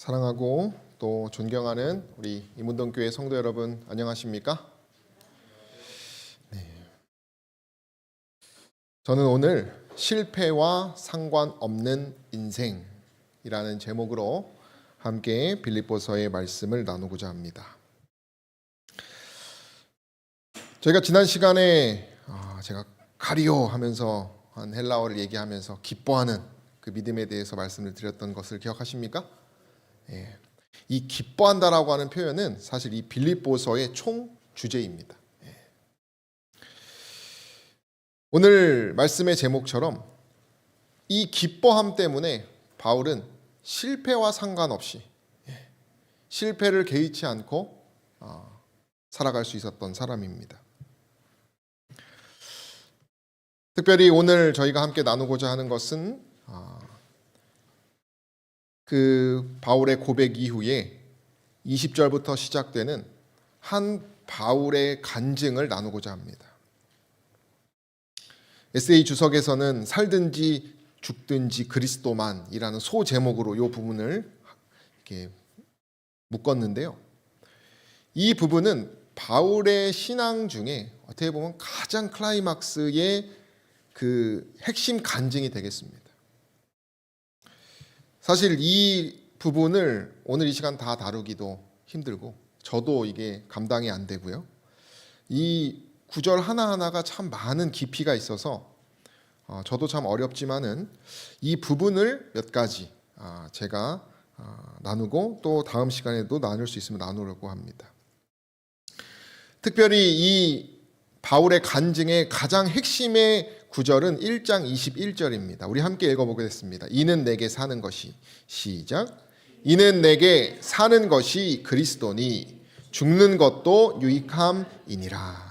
사랑하고 또 존경하는 우리 이문동교회 성도 여러분, 안녕하십니까? 저는 오늘 실패와 상관없는 인생이라는 제목으로 함께 빌립보서의 말씀을 나누고자 합니다. 저희가 지난 시간에 제가 카리오 하면서 한 헬라어를 얘기하면서 기뻐하는 그 믿음에 대해서 말씀을 드렸던 것을 기억하십니까? 이 기뻐한다라고 하는 표현은 사실 이 빌립보서의 총 주제입니다. 오늘 말씀의 제목처럼 이 기뻐함 때문에 바울은 실패와 상관없이 실패를 개의치 않고 살아갈 수 있었던 사람입니다. 특별히 오늘 저희가 함께 나누고자 하는 것은 그 바울의 고백 이후에 20절부터 시작되는 한 바울의 간증을 나누고자 합니다. 에세이 주석에서는 살든지 죽든지 그리스도만이라는 소제목으로 이 부분을 이렇게 묶었는데요. 이 부분은 바울의 신앙 중에 어떻게 보면 가장 클라이막스의 그 핵심 간증이 되겠습니다. 사실 이 부분을 오늘 이 시간 다 다루기도 힘들고 저도 이게 감당이 안 되고요. 이 구절 하나하나가 참 많은 깊이가 있어서 저도 참 어렵지만은 이 부분을 몇 가지 제가 나누고 또 다음 시간에도 나눌 수 있으면 나누려고 합니다. 특별히 이 바울의 간증의 가장 핵심의 구절은 1장 21절입니다. 우리 함께 읽어보겠습니다. 이는 내게 사는 것이 시작. 이는 내게 사는 것이 그리스도니 죽는 것도 유익함이니라.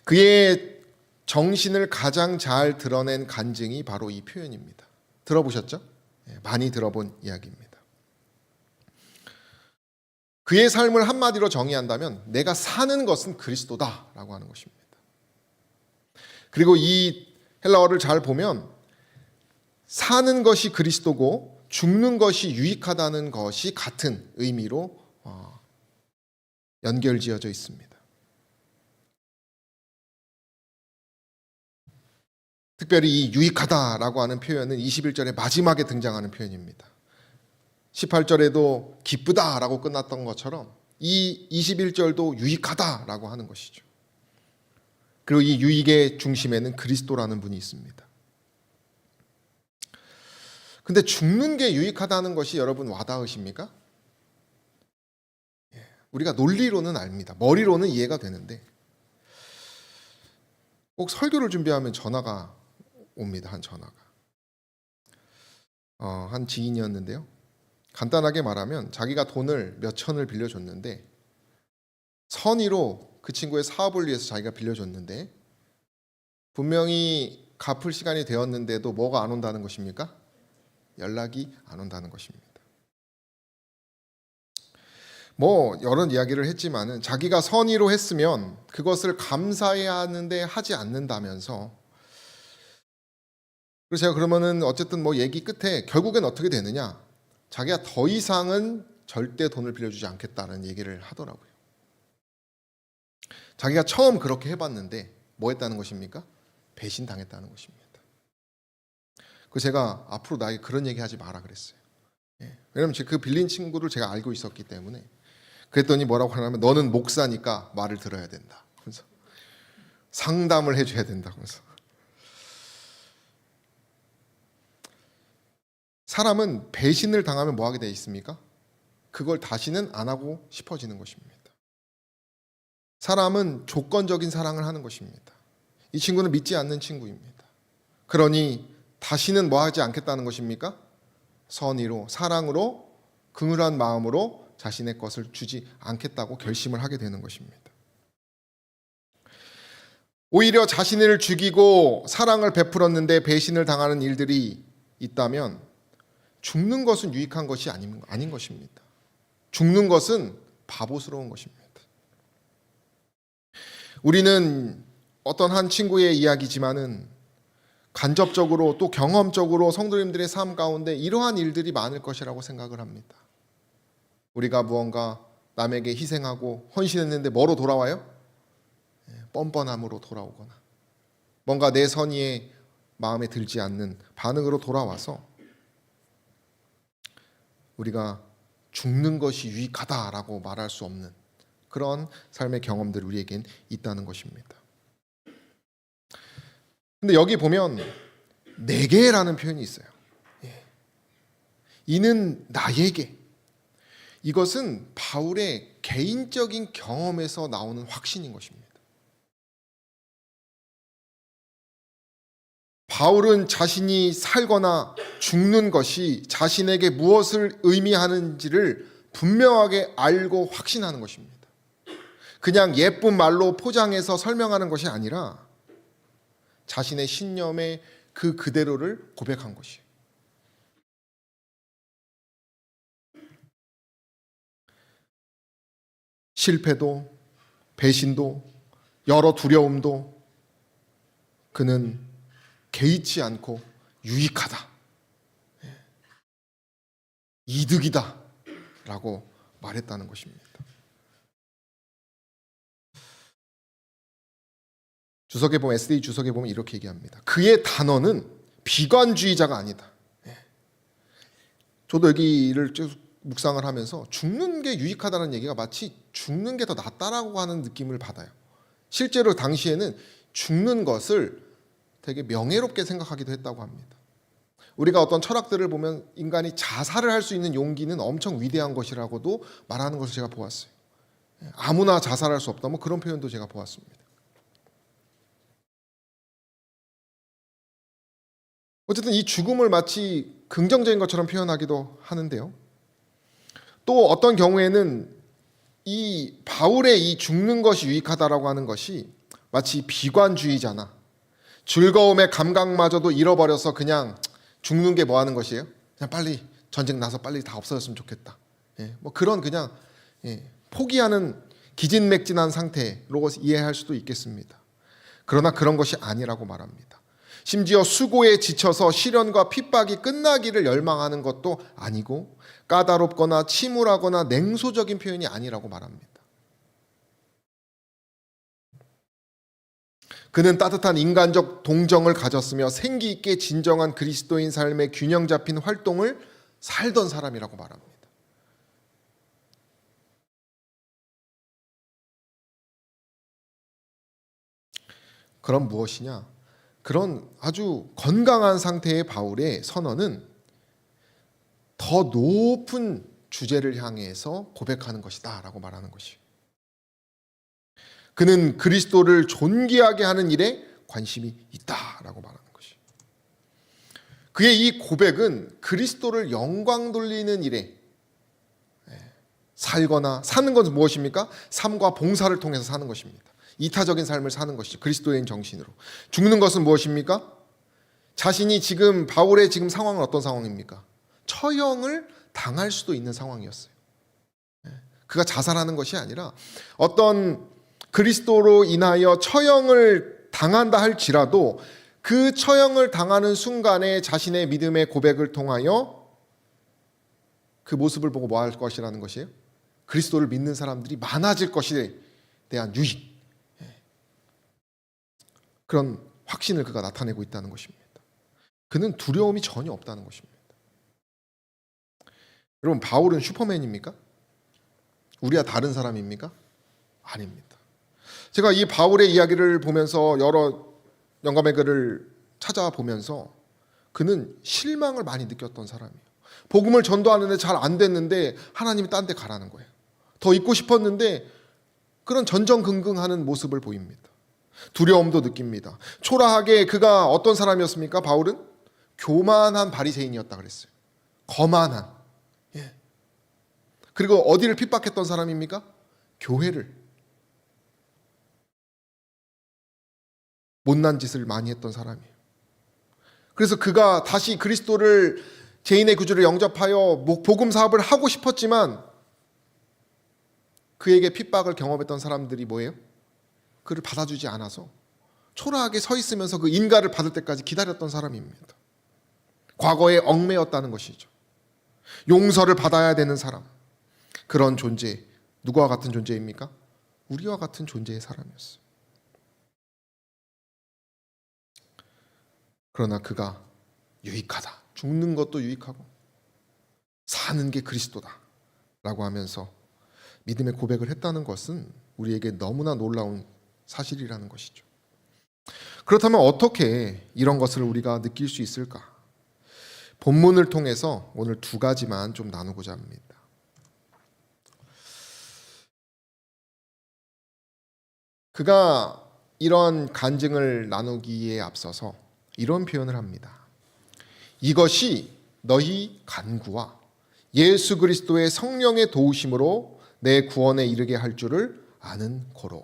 그의 정신을 가장 잘 드러낸 간증이 바로 이 표현입니다. 들어보셨죠? 많이 들어본 이야기입니다. 그의 삶을 한마디로 정의한다면 내가 사는 것은 그리스도다라고 하는 것입니다. 그리고 이 헬라어를 잘 보면 사는 것이 그리스도고 죽는 것이 유익하다는 것이 같은 의미로 연결지어져 있습니다. 특별히 이 유익하다라고 하는 표현은 21절의 마지막에 등장하는 표현입니다. 18절에도 기쁘다라고 끝났던 것처럼 이 21절도 유익하다라고 하는 것이죠. 그리고 이 유익의 중심에는 그리스도라는 분이 있습니다. 근데 죽는 게 유익하다는 것이 여러분 와닿으십니까? 우리가 논리로는 압니다. 머리로는 이해가 되는데 꼭 설교를 준비하면 전화가 옵니다. 한 전화가. 한 지인이었는데요. 간단하게 말하면 자기가 돈을 몇 천을 빌려줬는데 선의로 그 친구의 사업을 위해서 자기가 빌려줬는데 분명히 갚을 시간이 되었는데도 뭐가 안 온다는 것입니까? 연락이 안 온다는 것입니다. 뭐 여러 이야기를 했지만은 자기가 선의로 했으면 그것을 감사해야 하는데 하지 않는다면서 그래서 제가 그러면은 어쨌든 뭐 얘기 끝에 결국엔 어떻게 되느냐? 자기가 더 이상은 절대 돈을 빌려주지 않겠다는 얘기를 하더라고요. 자기가 처음 그렇게 해봤는데 뭐 했다는 것입니까? 배신당했다는 것입니다. 그래서 제가 앞으로 나에게 그런 얘기 하지 마라 그랬어요. 왜냐면 그 빌린 친구를 제가 알고 있었기 때문에. 그랬더니 뭐라고 하냐면 너는 목사니까 말을 들어야 된다. 그래서 상담을 해줘야 된다. 그래서 사람은 배신을 당하면 뭐 하게 돼 있습니까? 그걸 다시는 안 하고 싶어지는 것입니다. 사람은 조건적인 사랑을 하는 것입니다. 이 친구는 믿지 않는 친구입니다. 그러니 다시는 뭐 하지 않겠다는 것입니까? 선의로, 사랑으로, 긍휼한 마음으로 자신의 것을 주지 않겠다고 결심을 하게 되는 것입니다. 오히려 자신을 죽이고 사랑을 베풀었는데 배신을 당하는 일들이 있다면 죽는 것은 유익한 것이 아닌 것입니다. 죽는 것은 바보스러운 것입니다. 우리는 어떤 한 친구의 이야기지만은 간접적으로 또 경험적으로 성도님들의 삶 가운데 이러한 일들이 많을 것이라고 생각을 합니다. 우리가 무언가 남에게 희생하고 헌신했는데 뭐로 돌아와요? 뻔뻔함으로 돌아오거나 뭔가 내 선의에 마음에 들지 않는 반응으로 돌아와서 우리가 죽는 것이 유익하다라고 말할 수 없는 그런 삶의 경험들이 우리에겐 있다는 것입니다. 근데 여기 보면 내게라는 표현이 있어요. 이는 나에게. 이것은 바울의 개인적인 경험에서 나오는 확신인 것입니다. 바울은 자신이 살거나 죽는 것이 자신에게 무엇을 의미하는지를 분명하게 알고 확신하는 것입니다. 그냥 예쁜 말로 포장해서 설명하는 것이 아니라 자신의 신념의 그 그대로를 고백한 것이에요. 실패도 배신도 여러 두려움도 그는 개의치 않고 유익하다, 이득이다 라고 말했다는 것입니다. 주석에 보면 SD 주석에 보면 이렇게 얘기합니다. 그의 단어는 비관주의자가 아니다. 저도 여기를 쭉 묵상을 하면서 죽는 게 유익하다는 얘기가 마치 죽는 게 더 낫다라고 하는 느낌을 받아요. 실제로 당시에는 죽는 것을 되게 명예롭게 생각하기도 했다고 합니다. 우리가 어떤 철학들을 보면 인간이 자살을 할 수 있는 용기는 엄청 위대한 것이라고도 말하는 것을 제가 보았어요. 아무나 자살할 수 없다, 뭐 그런 표현도 제가 보았습니다. 어쨌든 이 죽음을 마치 긍정적인 것처럼 표현하기도 하는데요. 또 어떤 경우에는 이 바울의 이 죽는 것이 유익하다라고 하는 것이 마치 비관주의자나 즐거움의 감각마저도 잃어버려서 그냥 죽는 게 뭐 하는 것이에요? 그냥 빨리 전쟁 나서 빨리 다 없어졌으면 좋겠다. 뭐 그런 그냥 포기하는 기진맥진한 상태로 이해할 수도 있겠습니다. 그러나 그런 것이 아니라고 말합니다. 심지어 수고에 지쳐서 시련과 핍박이 끝나기를 열망하는 것도 아니고 까다롭거나 침울하거나 냉소적인 표현이 아니라고 말합니다. 그는 따뜻한 인간적 동정을 가졌으며 생기 있게 진정한 그리스도인 삶의 균형 잡힌 활동을 살던 사람이라고 말합니다. 그럼 무엇이냐? 그런 아주 건강한 상태의 바울의 선언은 더 높은 주제를 향해서 고백하는 것이다 라고 말하는 것이에요. 그는 그리스도를 존귀하게 하는 일에 관심이 있다라고 말하는 것이에요. 그의 이 고백은 그리스도를 영광 돌리는 일에 살거나 사는 것은 무엇입니까? 삶과 봉사를 통해서 사는 것입니다. 이타적인 삶을 사는 것이죠. 그리스도인 정신으로. 죽는 것은 무엇입니까? 자신이 지금 바울의 지금 상황은 어떤 상황입니까? 처형을 당할 수도 있는 상황이었어요. 그가 자살하는 것이 아니라 어떤 그리스도로 인하여 처형을 당한다 할지라도 그 처형을 당하는 순간에 자신의 믿음의 고백을 통하여 그 모습을 보고 뭐 할 것이라는 것이에요? 그리스도를 믿는 사람들이 많아질 것에 대한 유익, 그런 확신을 그가 나타내고 있다는 것입니다. 그는 두려움이 전혀 없다는 것입니다. 여러분, 바울은 슈퍼맨입니까? 우리와 다른 사람입니까? 아닙니다. 제가 이 바울의 이야기를 보면서 여러 영감의 글을 찾아보면서 그는 실망을 많이 느꼈던 사람이에요. 복음을 전도하는데 잘 안 됐는데 하나님이 딴 데 가라는 거예요. 더 있고 싶었는데 그런 전전긍긍하는 모습을 보입니다. 두려움도 느낍니다. 초라하게 그가 어떤 사람이었습니까? 바울은 교만한 바리새인이었다 그랬어요. 거만한. 그리고 어디를 핍박했던 사람입니까? 교회를. 못난 짓을 많이 했던 사람이에요. 그래서 그가 다시 그리스도를 죄인의 구주를 영접하여 복음 사업을 하고 싶었지만 그에게 핍박을 경험했던 사람들이 뭐예요? 그를 받아주지 않아서 초라하게 서 있으면서 그 인가를 받을 때까지 기다렸던 사람입니다. 과거에 얽매였다는 것이죠. 용서를 받아야 되는 사람, 그런 존재, 누구와 같은 존재입니까? 우리와 같은 존재의 사람이었어요. 그러나 그가 유익하다, 죽는 것도 유익하고 사는 게 그리스도다 라고 하면서 믿음의 고백을 했다는 것은 우리에게 너무나 놀라운 사실이라는 것이죠. 그렇다면 어떻게 이런 것을 우리가 느낄 수 있을까? 본문을 통해서 오늘 두 가지만 좀 나누고자 합니다. 그가 이런 간증을 나누기에 앞서서 이런 표현을 합니다. 이것이 너희 간구와 예수 그리스도의 성령의 도우심으로 내 구원에 이르게 할 줄을 아는 고로.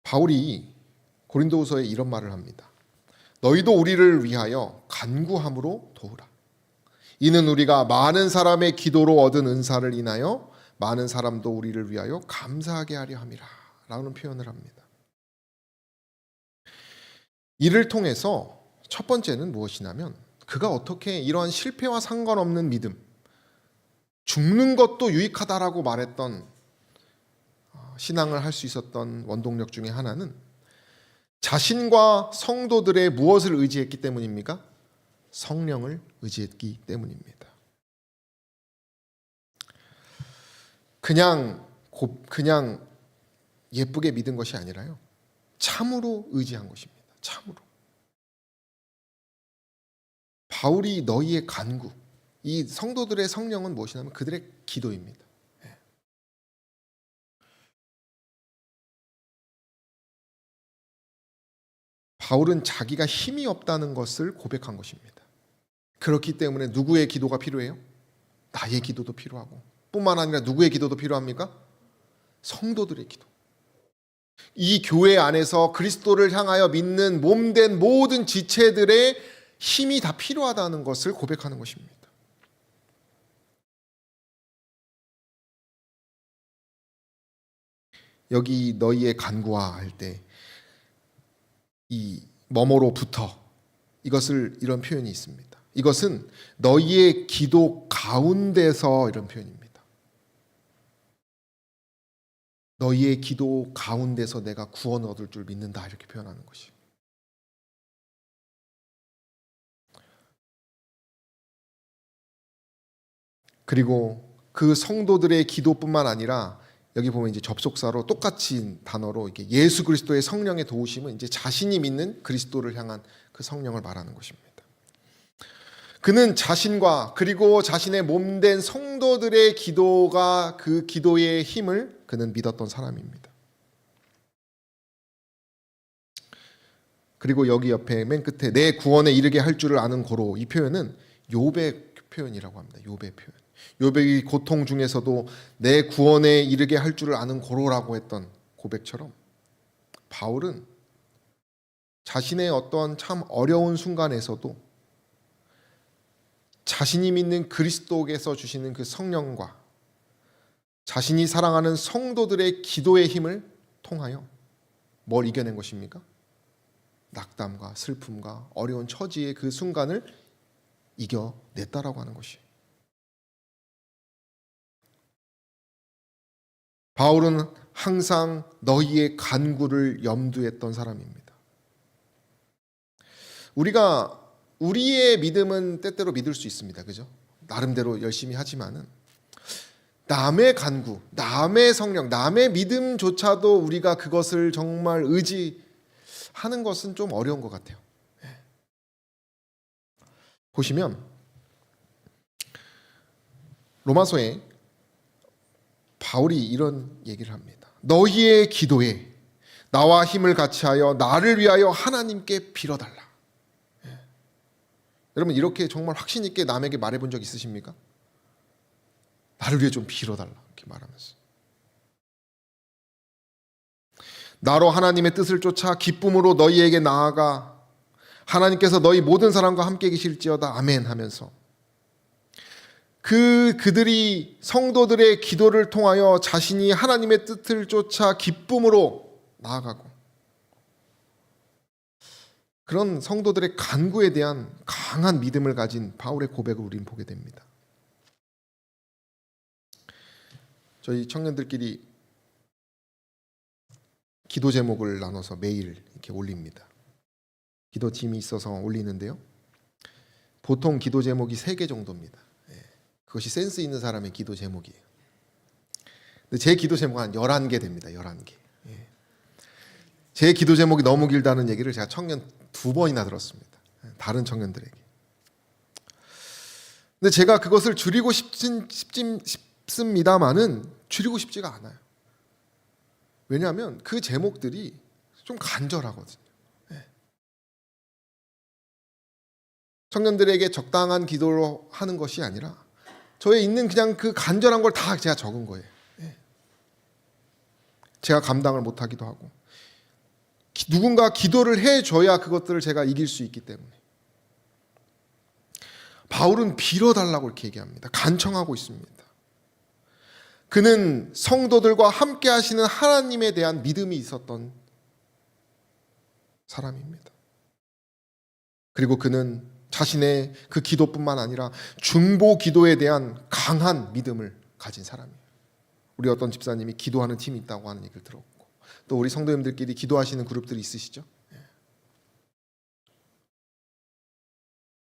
바울이 고린도후서에 이런 말을 합니다. 너희도 우리를 위하여 간구함으로 도우라. 이는 우리가 많은 사람의 기도로 얻은 은사를 인하여 많은 사람도 우리를 위하여 감사하게 하려 함이라 라는 표현을 합니다. 이를 통해서 첫 번째는 무엇이냐면 그가 어떻게 이러한 실패와 상관없는 믿음, 죽는 것도 유익하다라고 말했던 신앙을 할 수 있었던 원동력 중에 하나는 자신과 성도들의 무엇을 의지했기 때문입니까? 성령을 의지했기 때문입니다. 그냥 예쁘게 믿은 것이 아니라요, 참으로 의지한 것입니다. 참으로. 바울이 너희의 간구, 이 성도들의 성령은 무엇이냐면 그들의 기도입니다. 바울은 자기가 힘이 없다는 것을 고백한 것입니다. 그렇기 때문에 누구의 기도가 필요해요? 나의 기도도 필요하고, 뿐만 아니라 누구의 기도도 필요합니까? 성도들의 기도. 이 교회 안에서 그리스도를 향하여 믿는 몸된 모든 지체들의 힘이 다 필요하다는 것을 고백하는 것입니다. 여기 너희의 간구와 할 때 이 뭐뭐로부터, 이것을 이런 표현이 있습니다. 이것은 너희의 기도 가운데서, 이런 표현입니다. 너희의 기도 가운데서 내가 구원을 얻을 줄 믿는다, 이렇게 표현하는 것이. 그리고 그 성도들의 기도뿐만 아니라 여기 보면 이제 접속사로 똑같이 단어로 이렇게 예수 그리스도의 성령의 도우심은 이제 자신이 믿는 그리스도를 향한 그 성령을 말하는 것입니다. 그는 자신과 그리고 자신의 몸된 성도들의 기도가 그 기도의 힘을 그는 믿었던 사람입니다. 그리고 여기 옆에 맨 끝에 내 구원에 이르게 할 줄을 아는 고로, 이 표현은 욥의 표현이라고 합니다. 욥의 표현. 욥의 고통 중에서도 내 구원에 이르게 할 줄을 아는 고로라고 했던 고백처럼 바울은 자신의 어떤 참 어려운 순간에서도 자신이 믿는 그리스도께서 주시는 그 성령과 자신이 사랑하는 성도들의 기도의 힘을 통하여 뭘 이겨낸 것입니까? 낙담과 슬픔과 어려운 처지의 그 순간을 이겨냈다라고 하는 것이에요. 바울은 항상 너희의 간구를 염두했던 사람입니다. 우리가 우리의 믿음은 때때로 믿을 수 있습니다. 그죠? 나름대로 열심히 하지만은 남의 간구, 남의 성령, 남의 믿음조차도 우리가 그것을 정말 의지하는 것은 좀 어려운 것 같아요. 보시면 로마서에 바울이 이런 얘기를 합니다. 너희의 기도에 나와 힘을 같이하여 나를 위하여 하나님께 빌어달라. 여러분 이렇게 정말 확신 있게 남에게 말해본 적 있으십니까? 나를 위해 좀 빌어달라, 이렇게 말하면서. 나로 하나님의 뜻을 쫓아 기쁨으로 너희에게 나아가 하나님께서 너희 모든 사람과 함께 계실지어다 아멘 하면서 그들이 성도들의 기도를 통하여 자신이 하나님의 뜻을 쫓아 기쁨으로 나아가고, 그런 성도들의 간구에 대한 강한 믿음을 가진 바울의 고백을 우리는 보게 됩니다. 저희 청년들끼리 기도 제목을 나눠서 매일 이렇게 올립니다. 기도팀이 있어서 올리는데요. 보통 기도 제목이 3개 정도입니다. 그것이 센스 있는 사람의 기도 제목이에요. 근데 제 기도 제목은 한 11개 됩니다. 11개. 제 기도 제목이 너무 길다는 얘기를 제가 청년 2번이나 들었습니다. 다른 청년들에게. 근데 제가 그것을 줄이고 싶습니다만은 줄이고 싶지가 않아요. 왜냐하면 그 제목들이 좀 간절하거든요. 청년들에게 적당한 기도로 하는 것이 아니라 저에 있는 그냥 그 간절한 걸 다 제가 적은 거예요. 제가 감당을 못하기도 하고, 누군가 기도를 해줘야 그것들을 제가 이길 수 있기 때문에. 바울은 빌어달라고 이렇게 얘기합니다. 간청하고 있습니다. 그는 성도들과 함께 하시는 하나님에 대한 믿음이 있었던 사람입니다. 그리고 그는 자신의 그 기도뿐만 아니라 중보 기도에 대한 강한 믿음을 가진 사람이에요. 우리 어떤 집사님이 기도하는 팀이 있다고 하는 얘기를 들었고, 또 우리 성도님들끼리 기도하시는 그룹들이 있으시죠?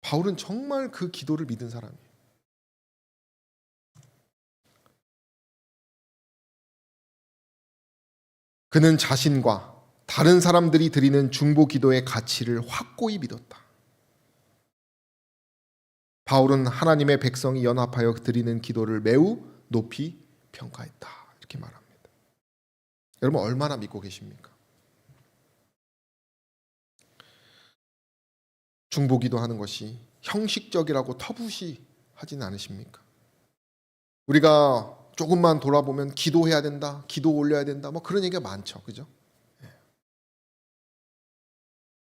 바울은 정말 그 기도를 믿은 사람이에요. 그는 자신과 다른 사람들이 드리는 중보 기도의 가치를 확고히 믿었다. 바울은 하나님의 백성이 연합하여 드리는 기도를 매우 높이 평가했다. 이렇게 말합니다. 여러분 얼마나 믿고 계십니까? 중보 기도하는 것이 형식적이라고 터부시하진 않으십니까? 우리가 조금만 돌아보면 기도해야 된다, 기도 올려야 된다, 뭐 그런 얘기가 많죠, 그죠?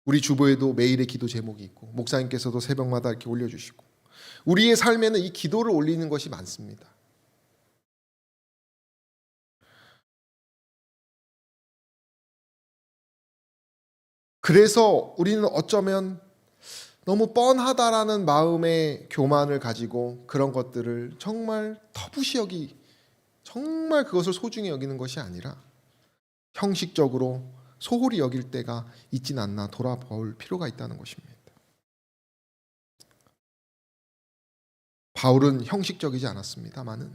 우리 주보에도 매일의 기도 제목이 있고, 목사님께서도 새벽마다 이렇게 올려주시고, 우리의 삶에는 이 기도를 올리는 것이 많습니다. 그래서 우리는 어쩌면 너무 뻔하다라는 마음의 교만을 가지고 그런 것들을 정말 터부시 여기, 정말 그것을 소중히 여기는 것이 아니라 형식적으로 소홀히 여길 때가 있진 않나 돌아볼 필요가 있다는 것입니다. 바울은 형식적이지 않았습니다마는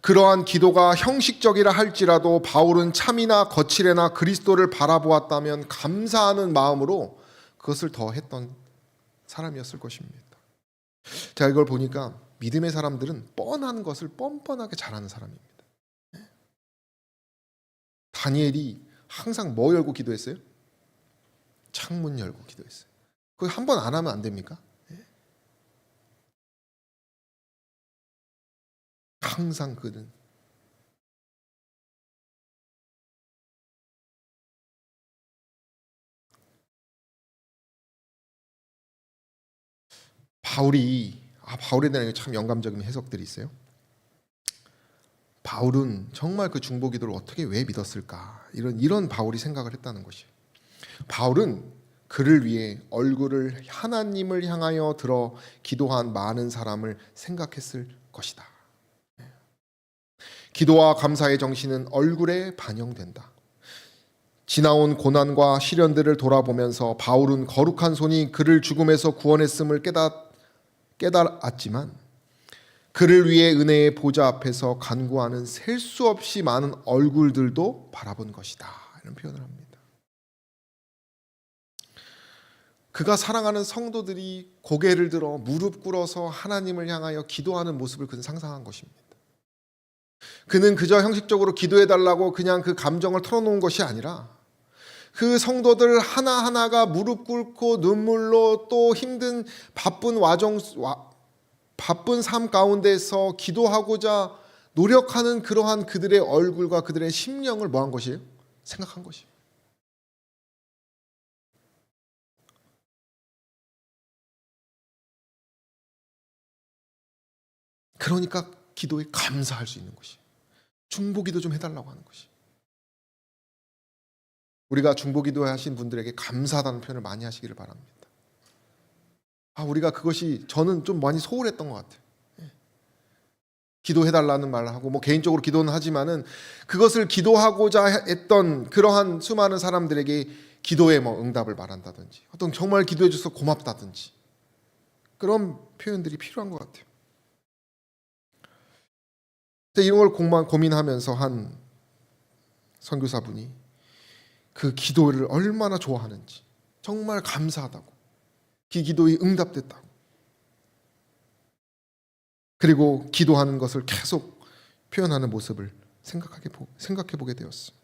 그러한 기도가 형식적이라 할지라도 바울은 참이나 거칠애나 그리스도를 바라보았다면 감사하는 마음으로 그것을 더 했던 사람이었을 것입니다. 제가 이걸 보니까 믿음의 사람들은 뻔한 것을 뻔뻔하게 잘하는 사람입니다. 다니엘이 항상 뭐 열고 기도했어요? 창문 열고 기도했어요. 그거 한 번 안 하면 안 됩니까? 항상 그는 바울에 대한 참 영감적인 해석들이 있어요. 바울은 정말 그 중보 기도를 어떻게 왜 믿었을까? 이런 바울이 생각을 했다는 것이에요. 바울은 그를 위해 얼굴을 하나님을 향하여 들어 기도한 많은 사람을 생각했을 것이다. 기도와 감사의 정신은 얼굴에 반영된다. 지나온 고난과 시련들을 돌아보면서 바울은 거룩한 손이 그를 죽음에서 구원했음을 깨달았지만 그를 위해 은혜의 보좌 앞에서 간구하는 셀 수 없이 많은 얼굴들도 바라본 것이다. 이런 표현을 합니다. 그가 사랑하는 성도들이 고개를 들어 무릎 꿇어서 하나님을 향하여 기도하는 모습을 그는 상상한 것입니다. 그는 그저 형식적으로 기도해달라고 그냥 그 감정을 털어놓은 것이 아니라 그 성도들 하나하나가 무릎 꿇고 눈물로 또 힘든 바쁜 삶 가운데서 기도하고자 노력하는 그러한 그들의 얼굴과 그들의 심령을 뭐 한 것이에요? 생각한 것이에요. 그러니까 기도에 감사할 수 있는 것이, 중보기도 좀 해달라고 하는 것이. 우리가 중보기도 하신 분들에게 감사하다는 표현을 많이 하시기를 바랍니다. 우리가 그것이 저는 좀 많이 소홀했던 것 같아요. 기도해달라는 말을 하고 개인적으로 기도는 하지만은 그것을 기도하고자 했던 그러한 수많은 사람들에게 기도의 응답을 말한다든지 어떤 정말 기도해 줘서 고맙다든지 그런 표현들이 필요한 것 같아요. 이런 걸 고민하면서 한 선교사분이 그 기도를 얼마나 좋아하는지, 정말 감사하다고, 그 기도에 응답됐다고, 그리고 기도하는 것을 계속 표현하는 모습을 생각해 보게 되었어요.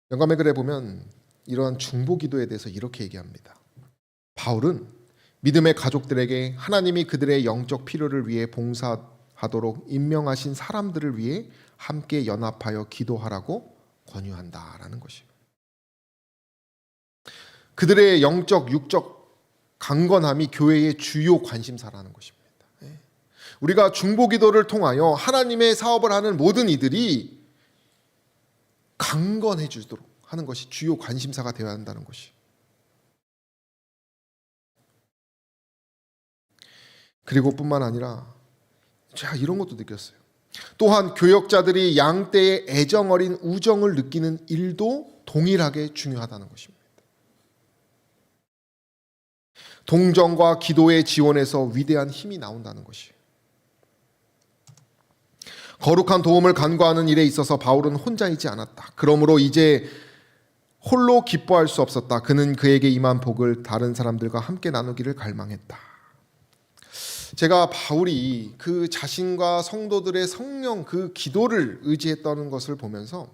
영감의 글에 보면 이러한 중보 기도에 대해서 이렇게 얘기합니다. 바울은 믿음의 가족들에게 하나님이 그들의 영적 필요를 위해 봉사하도록 임명하신 사람들을 위해 함께 연합하여 기도하라고 권유한다라는 것이에요. 그들의 영적, 육적 강건함이 교회의 주요 관심사라는 것입니다. 우리가 중보 기도를 통하여 하나님의 사업을 하는 모든 이들이 강건해지도록 하는 것이 주요 관심사가 되어야 한다는 것이. 그리고 뿐만 아니라 제가 이런 것도 느꼈어요. 또한 교역자들이 양떼의 애정 어린 우정을 느끼는 일도 동일하게 중요하다는 것입니다. 동정과 기도의 지원에서 위대한 힘이 나온다는 것이에요. 거룩한 도움을 간구하는 일에 있어서 바울은 혼자이지 않았다. 그러므로 이제 홀로 기뻐할 수 없었다. 그는 그에게 임한 복을 다른 사람들과 함께 나누기를 갈망했다. 제가 바울이 그 자신과 성도들의 성령 그 기도를 의지했다는 것을 보면서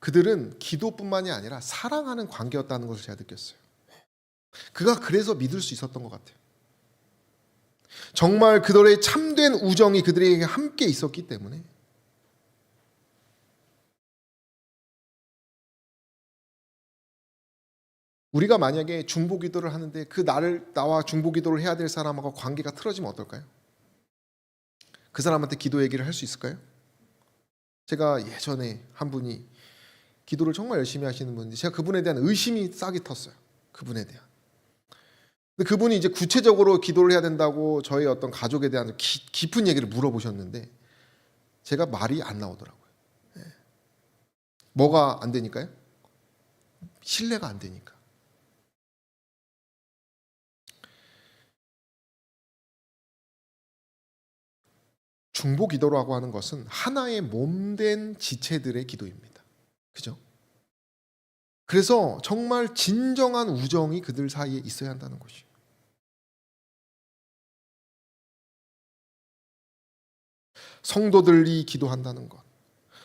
그들은 기도뿐만이 아니라 사랑하는 관계였다는 것을 제가 느꼈어요. 그가 그래서 믿을 수 있었던 것 같아요. 정말 그들의 참된 우정이 그들에게 함께 있었기 때문에 우리가 만약에 중보기도를 하는데 나와 중보기도를 해야 될 사람하고 관계가 틀어지면 어떨까요? 그 사람한테 기도 얘기를 할 수 있을까요? 제가 예전에 한 분이 기도를 정말 열심히 하시는 분인데 제가 그분에 대한 의심이 싹이 텄어요. 그분에 대한. 근데 그분이 이제 구체적으로 기도를 해야 된다고 저희 어떤 가족에 대한 깊은 얘기를 물어보셨는데 제가 말이 안 나오더라고요. 뭐가 안 되니까요? 신뢰가 안 되니까. 중보 기도라고 하는 것은 하나의 몸된 지체들의 기도입니다. 그죠? 그래서 정말 진정한 우정이 그들 사이에 있어야 한다는 것이에요. 성도들이 기도한다는 것,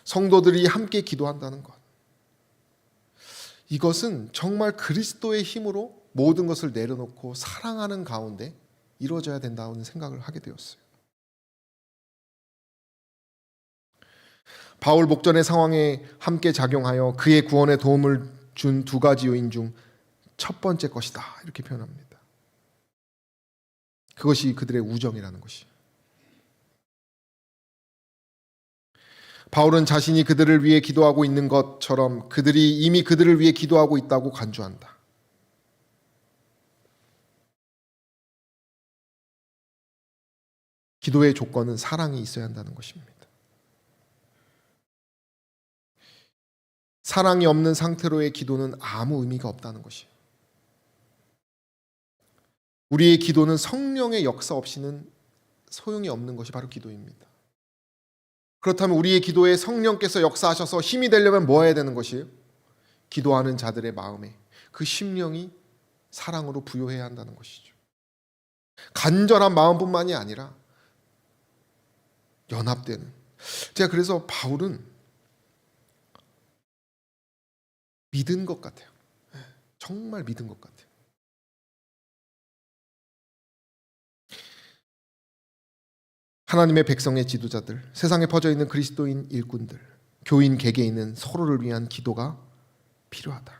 성도들이 함께 기도한다는 것, 이것은 정말 그리스도의 힘으로 모든 것을 내려놓고 사랑하는 가운데 이루어져야 된다는 생각을 하게 되었어요. 바울 목전의 상황에 함께 작용하여 그의 구원에 도움을 준 두 가지 요인 중 첫 번째 것이다 이렇게 표현합니다. 그것이 그들의 우정이라는 것이. 바울은 자신이 그들을 위해 기도하고 있는 것처럼 그들이 이미 그들을 위해 기도하고 있다고 간주한다. 기도의 조건은 사랑이 있어야 한다는 것입니다. 사랑이 없는 상태로의 기도는 아무 의미가 없다는 것이에요. 우리의 기도는 성령의 역사 없이는 소용이 없는 것이 바로 기도입니다. 그렇다면 우리의 기도에 성령께서 역사하셔서 힘이 되려면 뭐 해야 되는 것이에요? 기도하는 자들의 마음에 그 심령이 사랑으로 부요해야 한다는 것이죠. 간절한 마음뿐만이 아니라 연합되는. 제가 그래서 바울은 믿은 것 같아요. 정말 믿은 것 같아요. 하나님의 백성의 지도자들, 세상에 퍼져 있는 그리스도인 일꾼들, 교인 개개인은 서로를 위한 기도가 필요하다.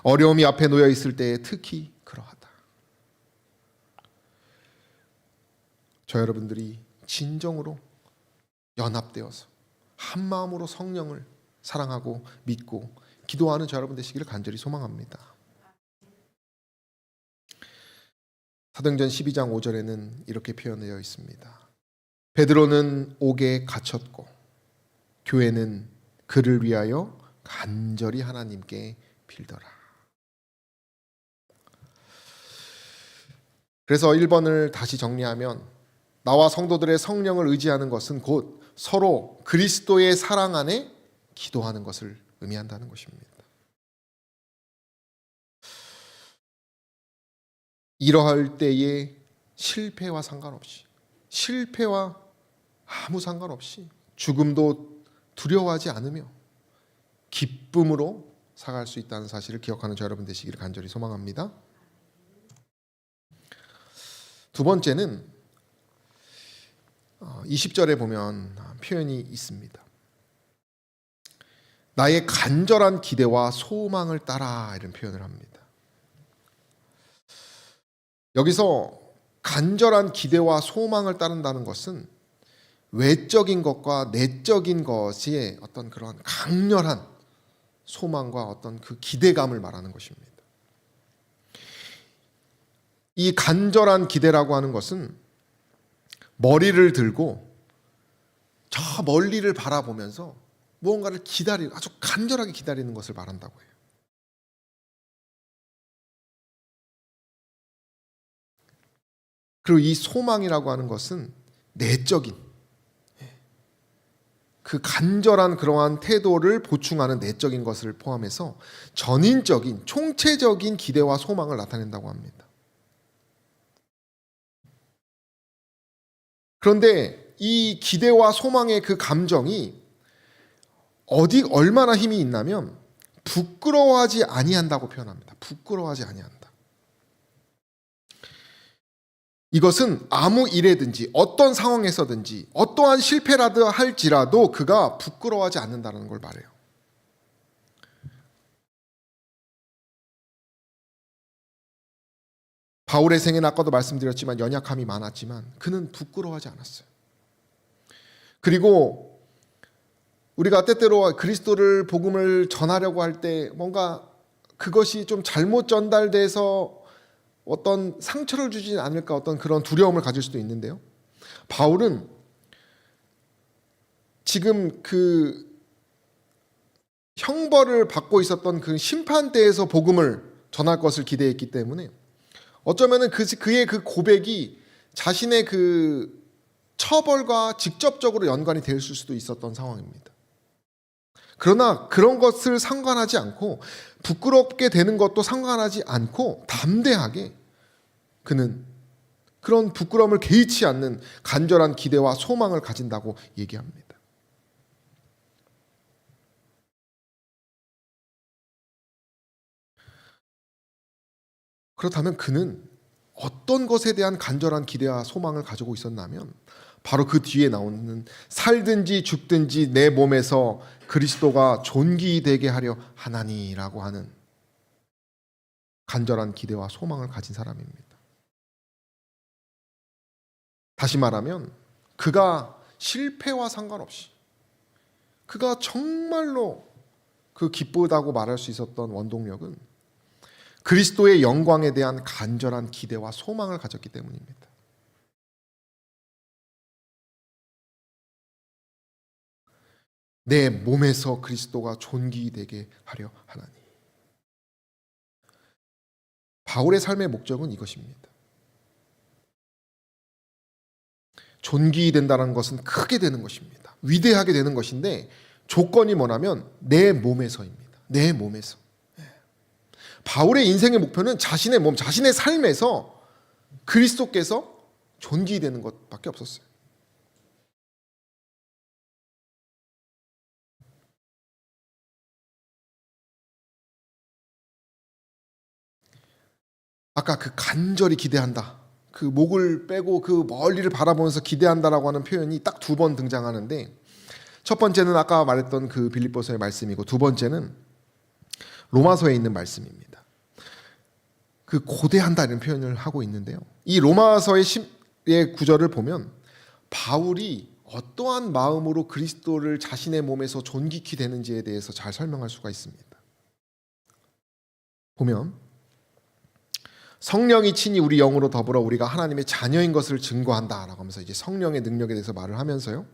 어려움이 앞에 놓여 있을 때에 특히 그러하다. 저 여러분들이 진정으로 연합되어서 한 마음으로 성령을 사랑하고 믿고 기도하는 저 여러분 되시기를 간절히 소망합니다. 사도행전 12장 5절에는 이렇게 표현되어 있습니다. 베드로는 옥에 갇혔고 교회는 그를 위하여 간절히 하나님께 빌더라. 그래서 1번을 다시 정리하면 나와 성도들의 성령을 의지하는 것은 곧 서로 그리스도의 사랑 안에 기도하는 것을 의미한다는 것입니다. 이러할 때에 실패와 상관없이, 실패와 아무 상관없이 죽음도 두려워하지 않으며 기쁨으로 살아갈 수 있다는 사실을 기억하는 저 여러분 되시기를 간절히 소망합니다. 두 번째는 20절에 보면 표현이 있습니다. 나의 간절한 기대와 소망을 따라, 이런 표현을 합니다. 여기서 간절한 기대와 소망을 따른다는 것은 외적인 것과 내적인 것의 어떤 그런 강렬한 소망과 어떤 그 기대감을 말하는 것입니다. 이 간절한 기대라고 하는 것은 머리를 들고 저 멀리를 바라보면서 무언가를 기다리는, 아주 간절하게 기다리는 것을 말한다고 해요. 그리고 이 소망이라고 하는 것은 내적인, 그 간절한 그러한 태도를 보충하는 내적인 것을 포함해서 전인적인, 총체적인 기대와 소망을 나타낸다고 합니다. 그런데 이 기대와 소망의 그 감정이 얼마나 힘이 있냐면 부끄러워하지 아니한다고 표현합니다. 부끄러워하지 아니한다. 이것은 아무 일에든지 어떤 상황에서든지 어떠한 실패라도 할지라도 그가 부끄러워하지 않는다는 걸 말해요. 바울의 생애는 아까도 말씀드렸지만 연약함이 많았지만 그는 부끄러워하지 않았어요. 그리고 우리가 때때로 그리스도를 복음을 전하려고 할 때 뭔가 그것이 좀 잘못 전달돼서 어떤 상처를 주지 않을까, 어떤 그런 두려움을 가질 수도 있는데요. 바울은 지금 그 형벌을 받고 있었던 그 심판대에서 복음을 전할 것을 기대했기 때문에 어쩌면은 그의 그 고백이 자신의 그 처벌과 직접적으로 연관이 될 수도 있었던 상황입니다. 그러나 그런 것을 상관하지 않고 부끄럽게 되는 것도 상관하지 않고 담대하게 그는 그런 부끄러움을 개의치 않는 간절한 기대와 소망을 가진다고 얘기합니다. 그렇다면 그는 어떤 것에 대한 간절한 기대와 소망을 가지고 있었냐면 바로 그 뒤에 나오는 살든지 죽든지 내 몸에서 그리스도가 존귀되게 하려 하나니라고 하는 간절한 기대와 소망을 가진 사람입니다. 다시 말하면 그가 실패와 상관없이 그가 정말로 그 기쁘다고 말할 수 있었던 원동력은 그리스도의 영광에 대한 간절한 기대와 소망을 가졌기 때문입니다. 내 몸에서 그리스도가 존귀되게 하려 하나니. 바울의 삶의 목적은 이것입니다. 존귀된다는 것은 크게 되는 것입니다. 위대하게 되는 것인데 조건이 뭐냐면 내 몸에서입니다. 내 몸에서. 바울의 인생의 목표는 자신의 몸, 자신의 삶에서 그리스도께서 존귀되는 것밖에 없었어요. 아까 그 간절히 기대한다, 그 목을 빼고 그 멀리를 바라보면서 기대한다라고 하는 표현이 딱 두 번 등장하는데 첫 번째는 아까 말했던 그 빌립보서의 말씀이고 두 번째는 로마서에 있는 말씀입니다. 그 고대한다는 표현을 하고 있는데요. 이 로마서의 구절을 보면 바울이 어떠한 마음으로 그리스도를 자신의 몸에서 존귀케 되는지에 대해서 잘 설명할 수가 있습니다. 보면 성령이 친히 우리 영으로 더불어 우리가 하나님의 자녀인 것을 증거한다라고 하면서 이제 성령의 능력에 대해서 말을 하면서요.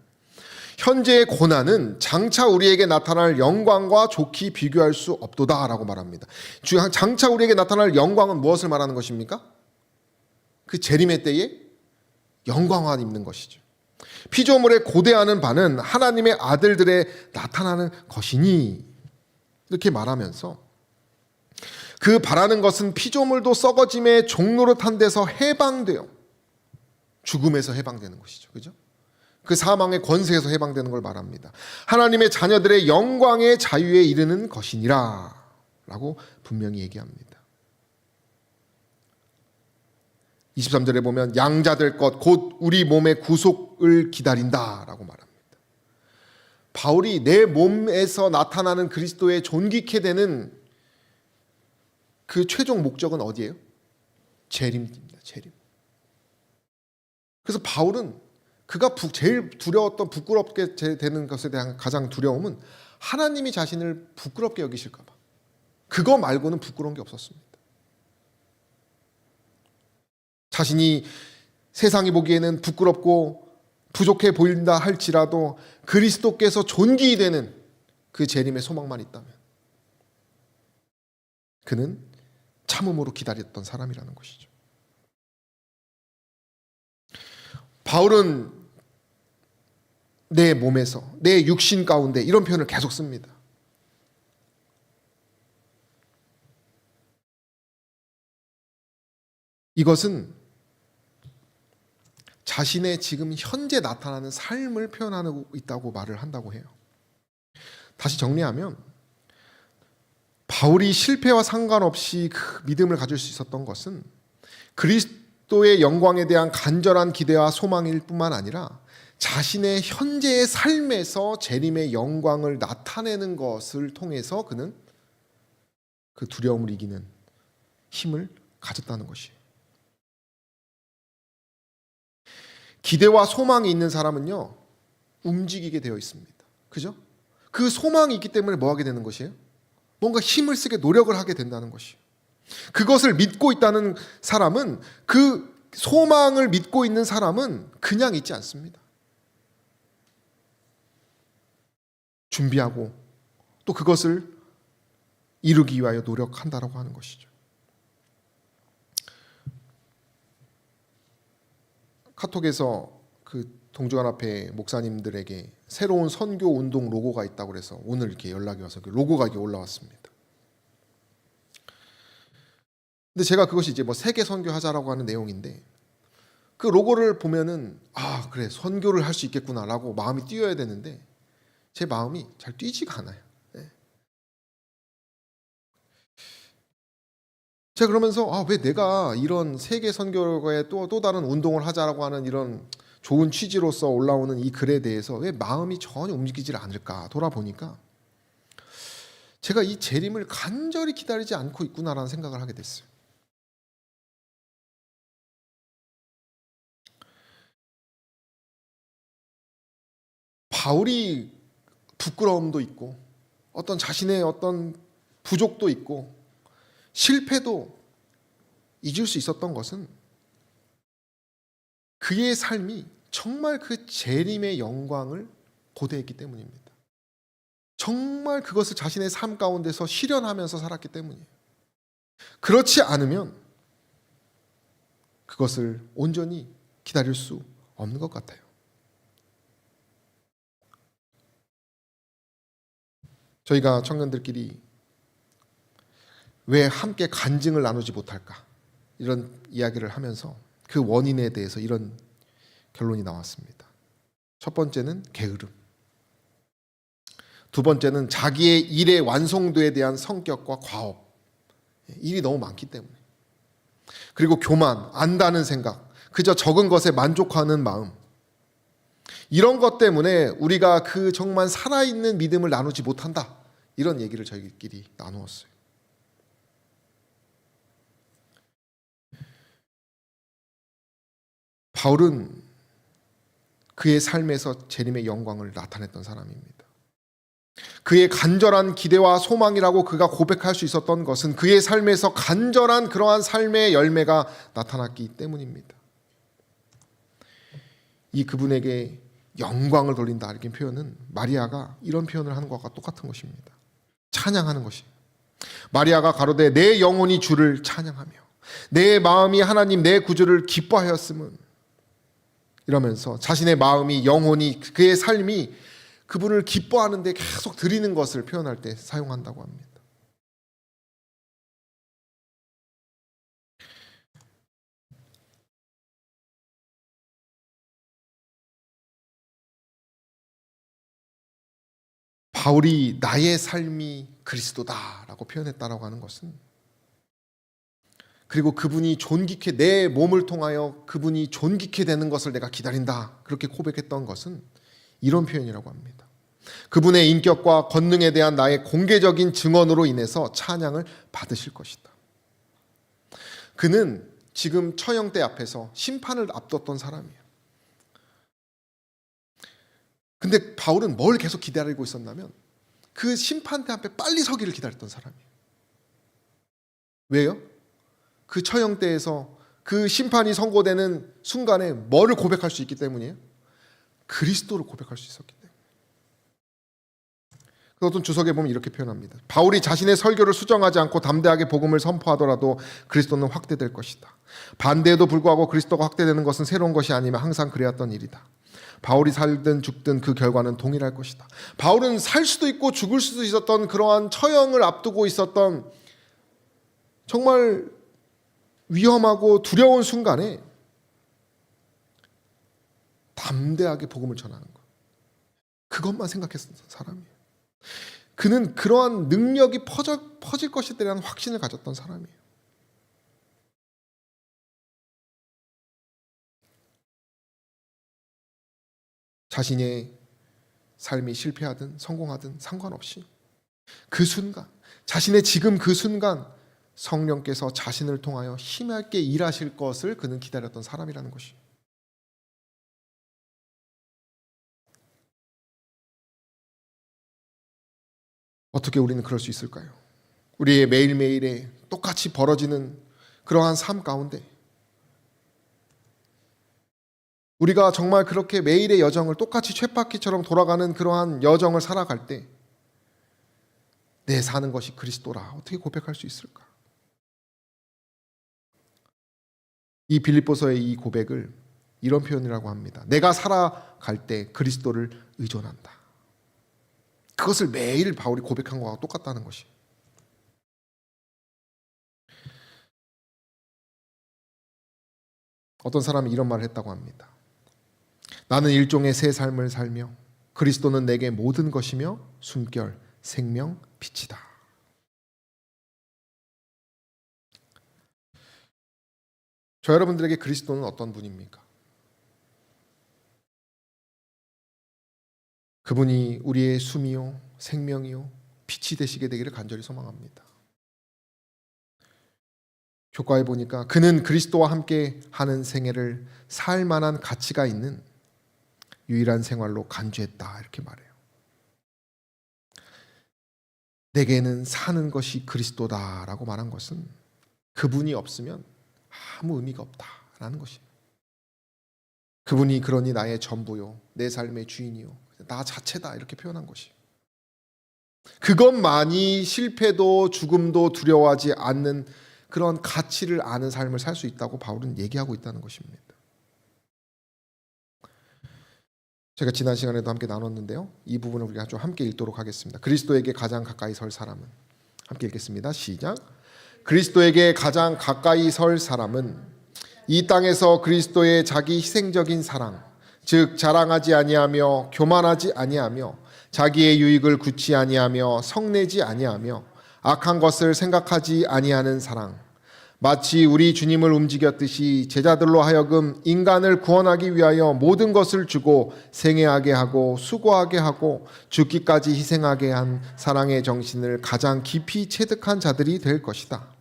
현재의 고난은 장차 우리에게 나타날 영광과 좋게 비교할 수 없도다라고 말합니다. 장차 우리에게 나타날 영광은 무엇을 말하는 것입니까? 그 재림의 때에 영광만 입는 것이죠. 피조물의 고대하는 바는 하나님의 아들들의 나타나는 것이니 이렇게 말하면서 그 바라는 것은 피조물도 썩어짐의 종로로 탄 데서 해방되어 죽음에서 해방되는 것이죠. 그죠? 그 사망의 권세에서 해방되는 걸 말합니다. 하나님의 자녀들의 영광의 자유에 이르는 것이니라 라고 분명히 얘기합니다. 23절에 보면 양자될 것 곧 우리 몸의 구속을 기다린다 라고 말합니다. 바울이 내 몸에서 나타나는 그리스도의 존귀케 되는 그 최종 목적은 어디예요? 재림입니다. 재림. 그래서 바울은 그가 제일 두려웠던 부끄럽게 되는 것에 대한 가장 두려움은 하나님이 자신을 부끄럽게 여기실까 봐. 그거 말고는 부끄러운 게 없었습니다. 자신이 세상이 보기에는 부끄럽고 부족해 보인다 할지라도 그리스도께서 존귀되는 그 재림의 소망만 있다면 그는 참음으로 기다렸던 사람이라는 것이죠. 바울은 내 몸에서, 내 육신 가운데 이런 표현을 계속 씁니다. 이것은 자신의 지금 현재 나타나는 삶을 표현하고 있다고 말을 한다고 해요. 다시 정리하면 바울이 실패와 상관없이 그 믿음을 가질 수 있었던 것은 그리스도의 영광에 대한 간절한 기대와 소망일 뿐만 아니라 자신의 현재의 삶에서 재림의 영광을 나타내는 것을 통해서 그는 그 두려움을 이기는 힘을 가졌다는 것이에요. 기대와 소망이 있는 사람은요, 움직이게 되어 있습니다. 그죠? 그 소망이 있기 때문에 뭐 하게 되는 것이에요? 뭔가 힘을 쓰게 노력을 하게 된다는 것이에요. 그것을 믿고 있다는 사람은, 그 소망을 믿고 있는 사람은 그냥 있지 않습니다. 준비하고 또 그것을 이루기 위하여 노력한다라고 하는 것이죠. 카톡에서 그 동주연합회 목사님들에게 새로운 선교 운동 로고가 있다고 그래서 오늘 이렇게 연락이 와서 그 로고가 이렇게 올라왔습니다. 근데 제가 그것이 이제 뭐 세계 선교하자라고 하는 내용인데 그 로고를 보면은 아 그래 선교를 할 수 있겠구나라고 마음이 뛰어야 되는데 제 마음이 잘 뛰지가 않아요. 네. 제가 그러면서 아 왜 내가 이런 세계 선교에 또 다른 운동을 하자라고 하는 이런 좋은 취지로서 올라오는 이 글에 대해서 왜 마음이 전혀 움직이질 않을까 돌아보니까 제가 이 재림을 간절히 기다리지 않고 있구나라는 생각을 하게 됐어요. 바울이 부끄러움도 있고 어떤 자신의 어떤 부족도 있고 실패도 잊을 수 있었던 것은 그의 삶이 정말 그 재림의 영광을 고대했기 때문입니다. 정말 그것을 자신의 삶 가운데서 실현하면서 살았기 때문이에요. 그렇지 않으면 그것을 온전히 기다릴 수 없는 것 같아요. 저희가 청년들끼리 왜 함께 간증을 나누지 못할까? 이런 이야기를 하면서 그 원인에 대해서 이런 결론이 나왔습니다. 첫 번째는 게으름. 두 번째는 자기의 일의 완성도에 대한 성격과 과업. 일이 너무 많기 때문에. 그리고 교만, 안다는 생각, 그저 적은 것에 만족하는 마음. 이런 것 때문에 우리가 그 정말 살아있는 믿음을 나누지 못한다. 이런 얘기를 저희끼리 나누었어요. 바울은 그의 삶에서 재림의 영광을 나타냈던 사람입니다. 그의 간절한 기대와 소망이라고 그가 고백할 수 있었던 것은 그의 삶에서 간절한 그러한 삶의 열매가 나타났기 때문입니다. 이 그분에게 영광을 돌린다 이렇게 표현은 마리아가 이런 표현을 하는 것과 똑같은 것입니다. 찬양하는 것입니다. 마리아가 가로되 내 영혼이 주를 찬양하며 내 마음이 하나님 내 구주를 기뻐하였음은, 이러면서 자신의 마음이, 영혼이, 그의 삶이 그분을 기뻐하는데 계속 드리는 것을 표현할 때 사용한다고 합니다. 바울이 나의 삶이 그리스도다라고 표현했다라고 하는 것은, 그리고 그분이 존귀케, 내 몸을 통하여 그분이 존귀케 되는 것을 내가 기다린다 그렇게 고백했던 것은 이런 표현이라고 합니다. 그분의 인격과 권능에 대한 나의 공개적인 증언으로 인해서 찬양을 받으실 것이다. 그는 지금 처형대 앞에서 심판을 앞뒀던 사람이에요. 근데 바울은 뭘 계속 기다리고 있었냐면 그 심판대 앞에 빨리 서기를 기다렸던 사람이에요. 왜요? 그 처형대에서 그 심판이 선고되는 순간에 뭐를 고백할 수 있기 때문이에요? 그리스도를 고백할 수 있었기 때문에. 어떤 주석에 보면 이렇게 표현합니다. 바울이 자신의 설교를 수정하지 않고 담대하게 복음을 선포하더라도 그리스도는 확대될 것이다. 반대에도 불구하고 그리스도가 확대되는 것은 새로운 것이 아니면 항상 그래왔던 일이다. 바울이 살든 죽든 그 결과는 동일할 것이다. 바울은 살 수도 있고 죽을 수도 있었던 그러한 처형을 앞두고 있었던 정말 위험하고 두려운 순간에 담대하게 복음을 전하는 것, 그것만 생각했었던 사람이에요. 그는 그러한 능력이 퍼질 것에 대한 확신을 가졌던 사람이에요. 자신의 삶이 실패하든 성공하든 상관없이 그 순간, 자신의 지금 그 순간 성령께서 자신을 통하여 힘있게 일하실 것을 그는 기다렸던 사람이라는 것이에요. 어떻게 우리는 그럴 수 있을까요? 우리의 매일매일에 똑같이 벌어지는 그러한 삶 가운데 우리가 정말 그렇게 매일의 여정을 똑같이 쳇바퀴처럼 돌아가는 그러한 여정을 살아갈 때 내 사는 것이 그리스도라 어떻게 고백할 수 있을까? 이 빌립보서의 이 고백을 이런 표현이라고 합니다. 내가 살아갈 때 그리스도를 의존한다. 그것을 매일 바울이 고백한 것과 똑같다는 것이. 어떤 사람이 이런 말을 했다고 합니다. 나는 일종의 새 삶을 살며 그리스도는 내게 모든 것이며 숨결, 생명, 빛이다. 저 여러분들에게 그리스도는 어떤 분입니까? 그분이 우리의 숨이요, 생명이요, 빛이 되시게 되기를 간절히 소망합니다. 교과에 보니까 그는 그리스도와 함께 하는 생애를 살 만한 가치가 있는 유일한 생활로 간주했다 이렇게 말해요. 내게는 사는 것이 그리스도다라고 말한 것은 그분이 없으면 아무 의미가 없다라는 것입니다. 그분이 그러니 나의 전부요, 내 삶의 주인이요, 나 자체다 이렇게 표현한 것이. 그것만이 실패도 죽음도 두려워하지 않는 그런 가치를 아는 삶을 살 수 있다고 바울은 얘기하고 있다는 것입니다. 제가 지난 시간에도 함께 나눴는데요. 이 부분을 우리가 좀 함께 읽도록 하겠습니다. 그리스도에게 가장 가까이 설 사람은, 함께 읽겠습니다. 시작. 그리스도에게 가장 가까이 설 사람은 이 땅에서 그리스도의 자기 희생적인 사랑, 즉 자랑하지 아니하며 교만하지 아니하며 자기의 유익을 굳지 아니하며 성내지 아니하며 악한 것을 생각하지 아니하는 사랑, 마치 우리 주님을 움직였듯이 제자들로 하여금 인간을 구원하기 위하여 모든 것을 주고 생애하게 하고 수고하게 하고 죽기까지 희생하게 한 사랑의 정신을 가장 깊이 체득한 자들이 될 것이다.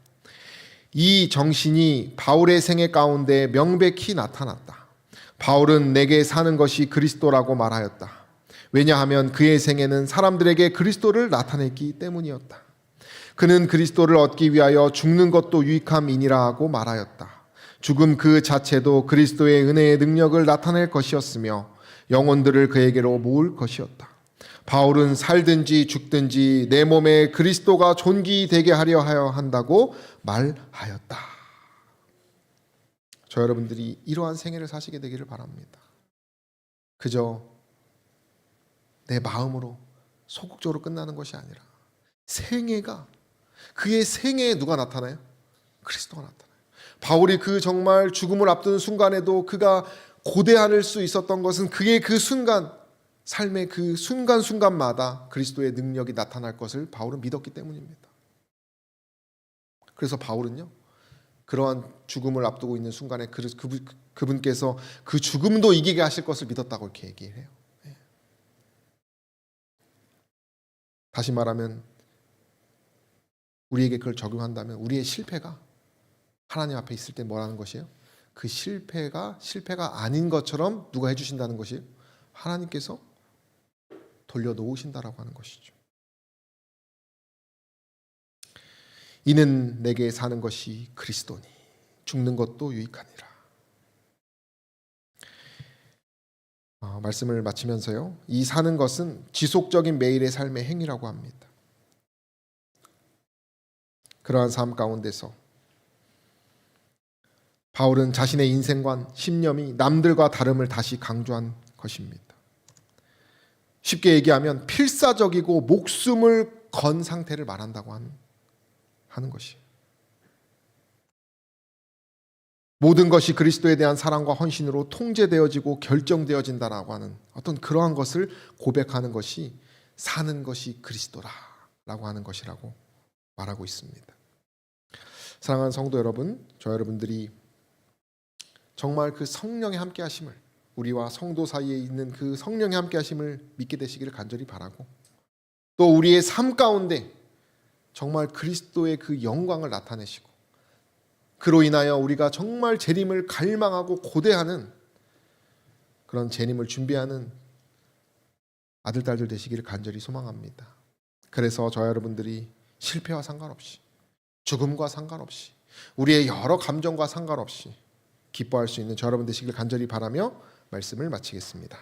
이 정신이 바울의 생애 가운데 명백히 나타났다. 바울은 내게 사는 것이 그리스도라고 말하였다. 왜냐하면 그의 생애는 사람들에게 그리스도를 나타냈기 때문이었다. 그는 그리스도를 얻기 위하여 죽는 것도 유익함이니라 하고 말하였다. 죽음 그 자체도 그리스도의 은혜의 능력을 나타낼 것이었으며 영혼들을 그에게로 모을 것이었다. 바울은 살든지 죽든지 내 몸에 그리스도가 존귀되게 하려 하여 한다고 말하였다. 저 여러분들이 이러한 생애를 사시게 되기를 바랍니다. 그저 내 마음으로 소극적으로 끝나는 것이 아니라 생애가, 그의 생애에 누가 나타나요? 그리스도가 나타나요. 바울이 그 정말 죽음을 앞두는 순간에도 그가 고대할 수 있었던 것은 그의 그 순간, 삶의 그 순간순간마다 그리스도의 능력이 나타날 것을 바울은 믿었기 때문입니다. 그래서 바울은요, 그러한 죽음을 앞두고 있는 순간에 그분께서 그 죽음도 이기게 하실 것을 믿었다고 이렇게 얘기를 해요. 다시 말하면 우리에게 그걸 적용한다면 우리의 실패가 하나님 앞에 있을 때 뭐라는 것이에요? 그 실패가 아닌 것처럼 누가 해주신다는 것이에요? 하나님께서 돌려놓으신다라고 하는 것이죠. 이는 내게 사는 것이 그리스도니 죽는 것도 유익하니라. 말씀을 마치면서요, 이 사는 것은 지속적인 매일의 삶의 행위라고 합니다. 그러한 삶 가운데서 바울은 자신의 인생관, 신념이 남들과 다름을 다시 강조한 것입니다. 쉽게 얘기하면 필사적이고 목숨을 건 상태를 말한다고 하는 것이에요. 모든 것이 그리스도에 대한 사랑과 헌신으로 통제되어지고 결정되어진다라고 하는 어떤 그러한 것을 고백하는 것이 사는 것이 그리스도라라고 하는 것이라고 말하고 있습니다. 사랑하는 성도 여러분, 저 여러분들이 정말 그 성령의 함께 하심을, 우리와 성도 사이에 있는 그 성령의 함께 하심을 믿게 되시기를 간절히 바라고, 또 우리의 삶 가운데 정말 그리스도의 그 영광을 나타내시고 그로 인하여 우리가 정말 재림을 갈망하고 고대하는 그런 재림을 준비하는 아들, 딸들 되시기를 간절히 소망합니다. 그래서 저 여러분들이 실패와 상관없이, 죽음과 상관없이, 우리의 여러 감정과 상관없이 기뻐할 수 있는 저 여러분 되시기를 간절히 바라며 말씀을 마치겠습니다.